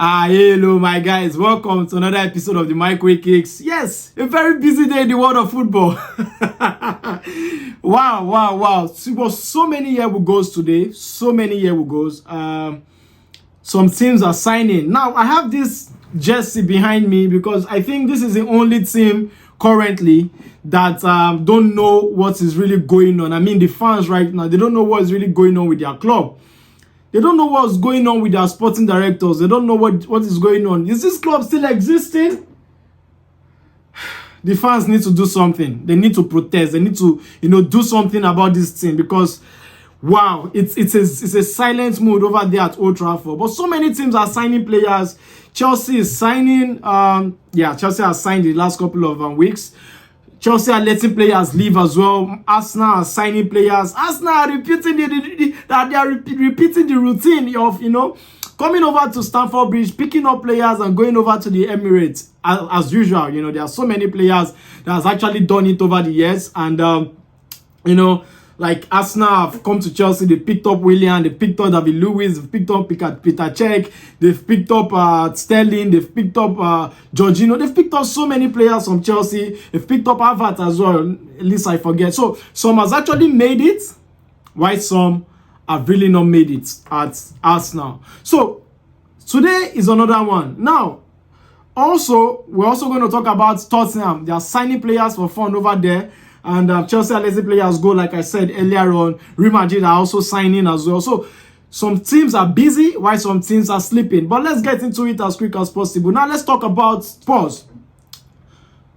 Hello my guys, welcome to another episode of the Microwave Kicks. Yes, a very busy day in the world of football. wow. It was so many year goes today, some teams are signing. Now I have this jersey behind me because I think this is the only team currently that don't know what is really going on. I mean, the fans right now, they don't know what is really going on with their club. They don't know what's going on with their sporting directors. They don't know what is going on. Is this club still existing? The fans need to do something. They need to protest. They need to, do something about this thing because, wow, it's a silent mood over there at Old Trafford. But so many teams are signing players. Chelsea is signing. Chelsea has signed the last couple of weeks. Chelsea are letting players leave as well. Arsenal are signing players. Arsenal are repeating repeating the routine of, coming over to Stamford Bridge, picking up players and going over to the Emirates. As usual, there are so many players that has actually done it over the years. And, like Arsenal have come to Chelsea, they picked up Willian, they picked up David Lewis, they've picked up Peter Cech, they've picked up Sterling, they've picked up Jorginho, they've picked up so many players from Chelsea, they've picked up Havertz as well, at least I forget. So some has actually made it, while some have really not made it at Arsenal. So today is another one. Now, we're also going to talk about Tottenham. They are signing players for fun over there. And Chelsea are letting players go, like I said earlier on. Real Madrid are also signing as well. So some teams are busy while some teams are sleeping. But let's get into it as quick as possible. Now let's talk about Spurs.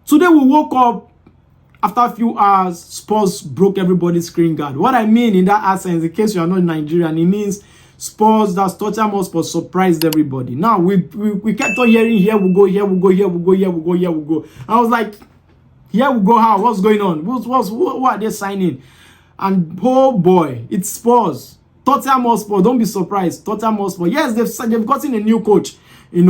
Today we woke up after a few hours. Spurs broke everybody's screen guard. What I mean in that sense, in case you are not Nigerian, it means Spurs, that's Tottenham Hotspur, surprised everybody. Now we kept on hearing here we go. I was like, here we go. How? What's going on? Who are they signing? And oh boy, it's Spurs. Tottenham Hotspur. Don't be surprised. Tottenham Hotspur. Yes, they've gotten a new coach, in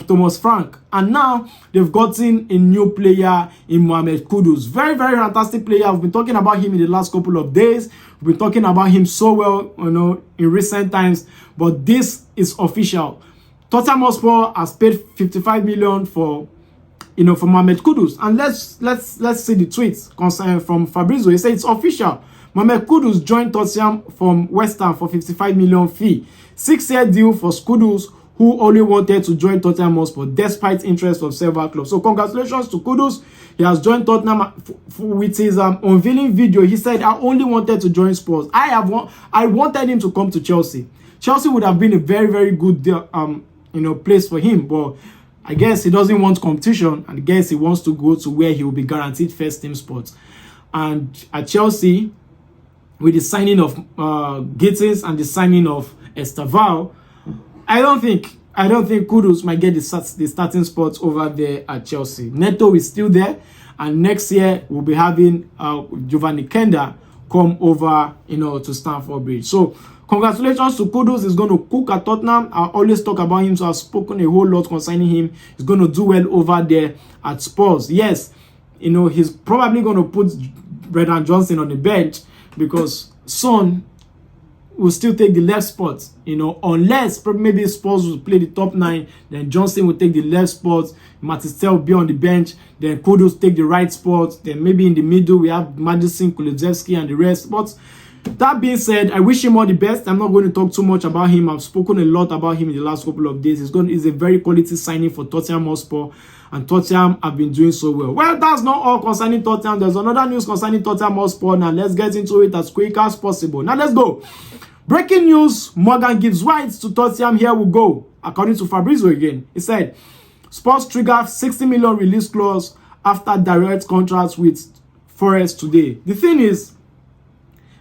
Thomas Frank, and now they've gotten a new player in Mohammed Kudus. Very, very fantastic player. We've been talking about him in the last couple of days. We've been talking about him so well, in recent times. But this is official. Tottenham Hotspur has paid 55 million for Mohammed Kudus. And let's see the tweets concerned from Fabrizio. He said it's official. Mohammed Kudus joined Tottenham from West Ham for 55 million fee. 6-year deal for Kudus, who only wanted to join Tottenham Hotspur despite interest of several clubs. So congratulations to Kudus. He has joined Tottenham with his unveiling video. He said, I only wanted to join Spurs. I wanted him to come to Chelsea. Chelsea would have been a very, very good place for him, but I guess he doesn't want competition, and I guess he wants to go to where he will be guaranteed first team spots. And at Chelsea, with the signing of Gittins and the signing of Estevao, I don't think Kudus might get the starting spot over there at Chelsea. Neto is still there, and next year we'll be having Giovanni Kenda come over, to Stamford Bridge. So congratulations to Kudus. He's going to cook at Tottenham. I always talk about him, so I've spoken a whole lot concerning him. He's going to do well over there at Spurs. Yes, he's probably going to put Brendan Johnson on the bench because Son will still take the left spot, unless maybe Spurs will play the top 9, then Johnson will take the left spot, Matistel will be on the bench, then Kudus take the right spot, then maybe in the middle we have Madison, Kulusevski and the rest. But that being said, I wish him all the best. I'm not going to talk too much about him. I've spoken a lot about him in the last couple of days. He's a very quality signing for Tottenham Hotspur, and Tottenham have been doing so well. Well, that's not all concerning Tottenham. There's another news concerning Tottenham Hotspur. Now, let's get into it as quick as possible. Now, let's go. Breaking news, Morgan Gibbs-White to Tottenham. Here we go. According to Fabrizio again, he said, Spurs trigger 60 million release clause after direct contracts with Forest today. The thing is,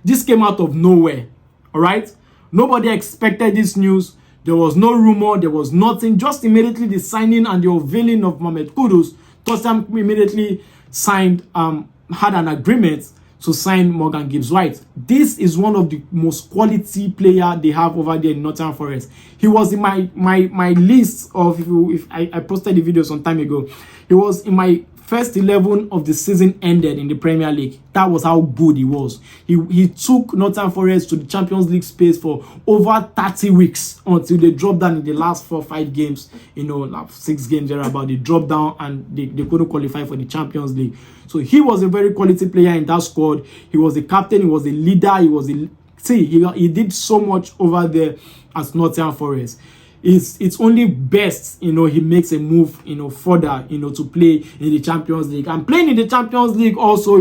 this came out of nowhere, all right? Nobody expected this news. There was no rumor. There was nothing. Just immediately the signing and the unveiling of Mohammed Kudus, Tottenham immediately signed, had an agreement to sign Morgan Gibbs-White. This is one of the most quality player they have over there in Nottingham Forest. He was in my list of, if I posted the video some time ago. He was in my first 11 of the season ended in the Premier League. That was how good he was. He took Nottingham Forest to the Champions League space for over 30 weeks until they dropped down in the last 4-5 games, like 6 games there about. They dropped down and they couldn't qualify for the Champions League. So he was a very quality player in that squad. He was the captain, he was the leader, he did so much over there at Nottingham Forest. It's only best, he makes a move, further, to play in the Champions League. And playing in the Champions League also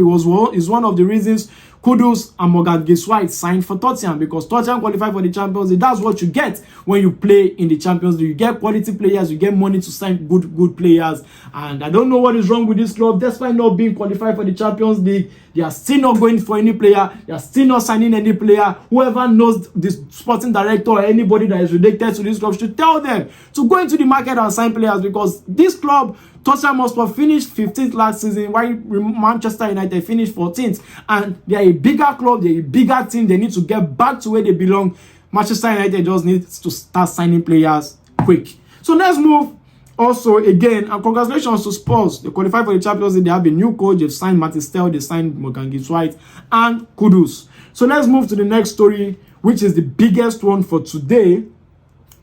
is one of the reasons Kudus and Morgan Gibbs-White signed for Tottenham, because Tottenham qualified for the Champions League. That's what you get when you play in the Champions League. You get quality players, you get money to sign good players. And I don't know what is wrong with this club. Despite not being qualified for the Champions League, they are still not going for any player. They are still not signing any player. Whoever knows the sporting director or anybody that is related to this club should tell them to go into the market and sign players, because this club, Tottenham Hotspur, finished 15th last season, while Manchester United finished 14th. And they are a bigger club, they are a bigger team. They need to get back to where they belong. Manchester United just needs to start signing players quick. So let's move. Also, again, and congratulations to Spurs. They qualified for the Champions League. They have a new coach. They've signed Martin Stell. They signed Morgan Gibbs-White and Kudus. So let's move to the next story, which is the biggest one for today.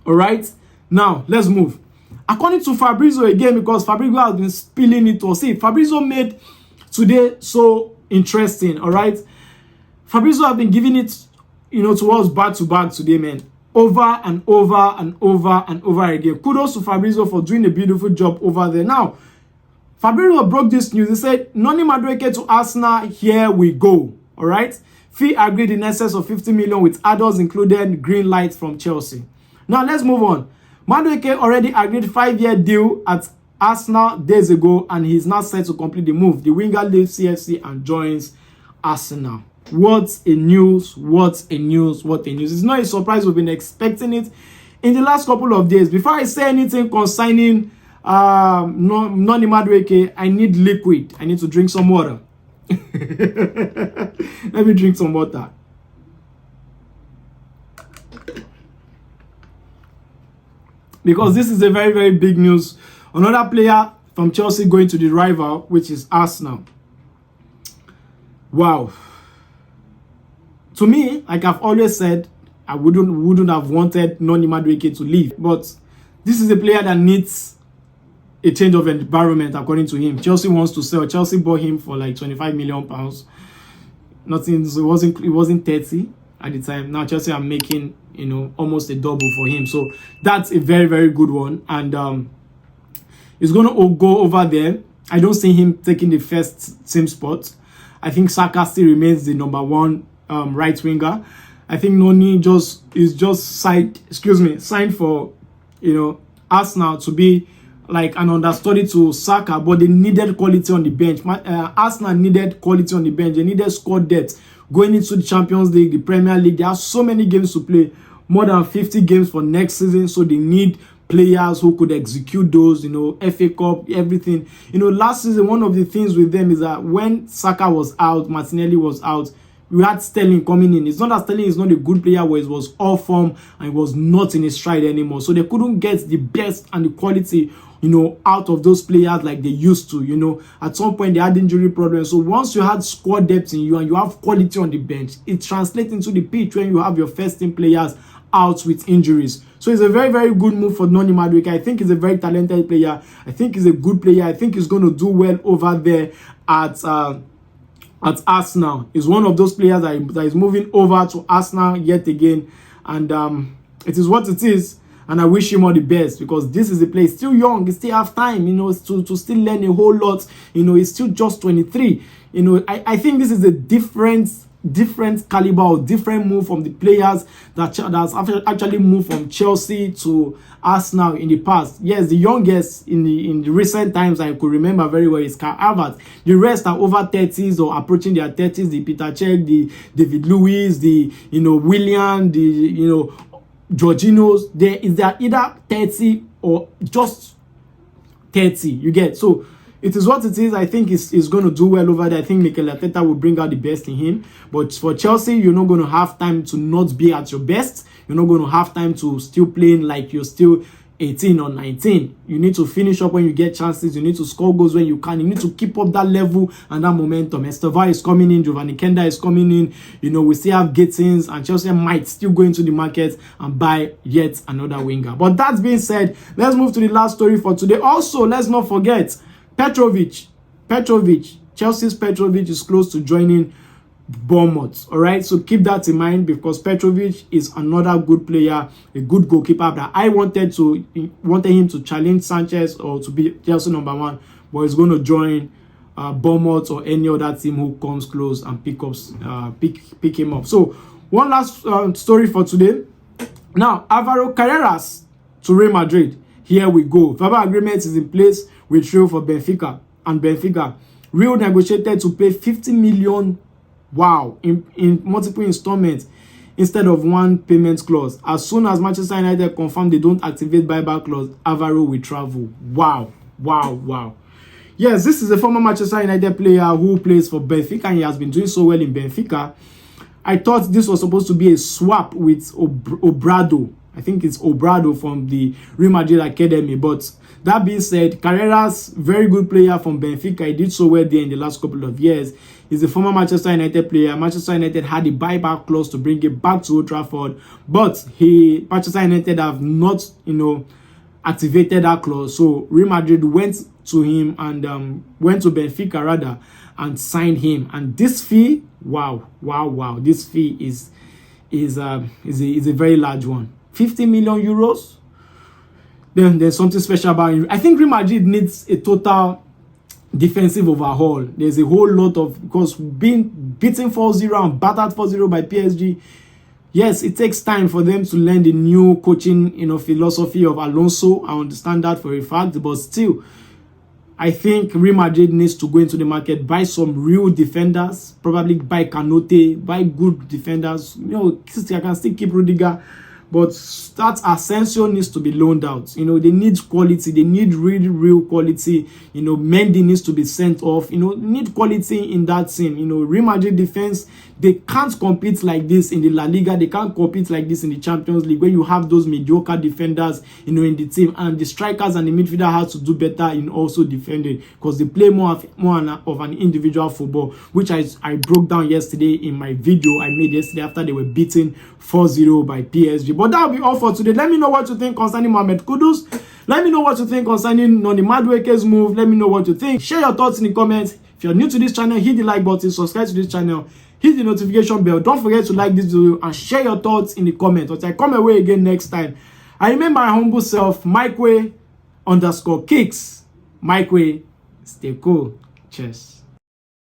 All right. Now, let's move. According to Fabrizio again, because Fabrizio has been spilling it to us. See, Fabrizio made today so interesting. All right. Fabrizio has been giving it, to us back to back today, man. Over and over and over and over again. Kudos to Fabrizio for doing a beautiful job over there. Now, Fabrizio broke this news. He said, Noni Madueke to Arsenal, here we go. All right. Fee agreed in excess of 50 million with others included, green light from Chelsea. Now, let's move on. Madueke already agreed 5-year deal at Arsenal days ago, and he's now set to complete the move. The winger leaves CFC and joins Arsenal. What a news, what a news, what a news. It's not a surprise. We've been expecting it in the last couple of days. Before I say anything concerning Noni Madueke, I need liquid. I need to drink some water. Let me drink some water. Because this is a very, very big news. Another player from Chelsea going to the rival, which is Arsenal. Wow. To me, like I've always said, I wouldn't have wanted Noni Madueke to leave. But this is a player that needs a change of environment, according to him. Chelsea wants to sell. Chelsea bought him for like £25 million. Nothing, so it wasn't 30 at the time. Now Chelsea are making, almost a double for him. So that's a very, very good one. And he's going to go over there. I don't see him taking the first team spot. I think Saka still remains the number one right winger. I think Noni signed for Arsenal to be like an understudy to Saka, but they needed quality on the bench. Arsenal needed quality on the bench. They needed squad depth going into the Champions League, the Premier League. There are so many games to play, more than 50 games for next season, so they need players who could execute those, FA Cup, everything. Last season, one of the things with them is that when Saka was out, Martinelli was out, we had Sterling coming in. It's not that Sterling is not a good player, where it was all form and it was not in his stride anymore. So they couldn't get the best and the quality, out of those players like they used to. At some point they had injury problems. So once you had squad depth in you and you have quality on the bench, it translates into the pitch when you have your first team players out with injuries. So it's a very, very good move for Noni Madueke. I think he's a very talented player. I think he's a good player. I think he's going to do well over there at Arsenal. He's one of those players that is moving over to Arsenal yet again. And it is what it is. And I wish him all the best, because this is a player. He's still young. He still have time, to still learn a whole lot. He's still just 23. I think this is a different caliber or different move from the players that's actually moved from Chelsea to Arsenal in the past. Yes, the youngest in the recent times I could remember very well is Kai Havertz. The rest are over 30s or approaching their 30s. The Peter Cech, the David Luiz, the Willian, the Jorginho's. They're either 30 or just 30. You get? So it is what it is. I think he's going to do well over there. I think Mikel Arteta will bring out the best in him. But for Chelsea, you're not going to have time to not be at your best. You're not going to have time to still playing like you're still 18 or 19. You need to finish up when you get chances. You need to score goals when you can. You need to keep up that level and that momentum. Esteva is coming in. Giovanni Kenda is coming in. You know, we still have Gittins, and Chelsea might still go into the market and buy yet another winger. But that being said, let's move to the last story for today. Also, let's not forget Petrovic. Chelsea's Petrovic is close to joining Bournemouth. All right, so keep that in mind, because Petrovic is another good player, a good goalkeeper that I wanted him to challenge Sanchez or to be Chelsea #1, but he's going to join Bournemouth or any other team who comes close and pick him up. So one last story for today. Now, Álvaro Carreras to Real Madrid. Here we go. Verbal agreement is in place with Real for Benfica, and Benfica Real negotiated to pay 50 million. Wow, in multiple installments instead of one payment clause. As soon as Manchester United confirm they don't activate buyback clause, Álvaro will travel. Wow. Yes, this is a former Manchester United player who plays for Benfica, and he has been doing so well in Benfica. I thought this was supposed to be a swap with Obrado. I think it's Obrado from the Real Madrid Academy. But that being said, Carreras, very good player from Benfica. He did so well there in the last couple of years. He's a former Manchester United player. Manchester United had a buyback clause to bring him back to Old Trafford, but Manchester United have not, activated that clause. So Real Madrid went to him and went to Benfica rather and signed him. And this fee, wow! This fee is a very large one. 50 million euros. Then there's something special about it. I think Real Madrid needs a total defensive overhaul. There's a whole lot of, because being beaten 4-0 and battered 4-0 by PSG, yes, it takes time for them to learn the new coaching, philosophy of Alonso. I understand that for a fact, but still, I think Real Madrid needs to go into the market, buy some real defenders, probably buy Canote, buy good defenders. I can still keep Rudiger, but that Asensio needs to be loaned out. They need quality. They need really real quality. Mendy needs to be sent off. Need quality in that team. Real Madrid defense, they can't compete like this in the La Liga. They can't compete like this in the Champions League, where you have those mediocre defenders, in the team, and the strikers and the midfielder have to do better in also defending, because they play more of an individual football, which I broke down yesterday in my video I made yesterday after they were beaten 4-0 by PSG. But that'll be all for today. Let me know what you think concerning Mohammed Kudus. Let me know what you think concerning Noni Madueke's move. Let me know what you think. Share your thoughts in the comments. If you're new to this channel, hit the like button, subscribe to this channel, hit the notification bell. Don't forget to like this video and share your thoughts in the comments. Until I come away again next time, I remain my humble self, MikeWay_kicks. MikeWay, stay cool. Cheers.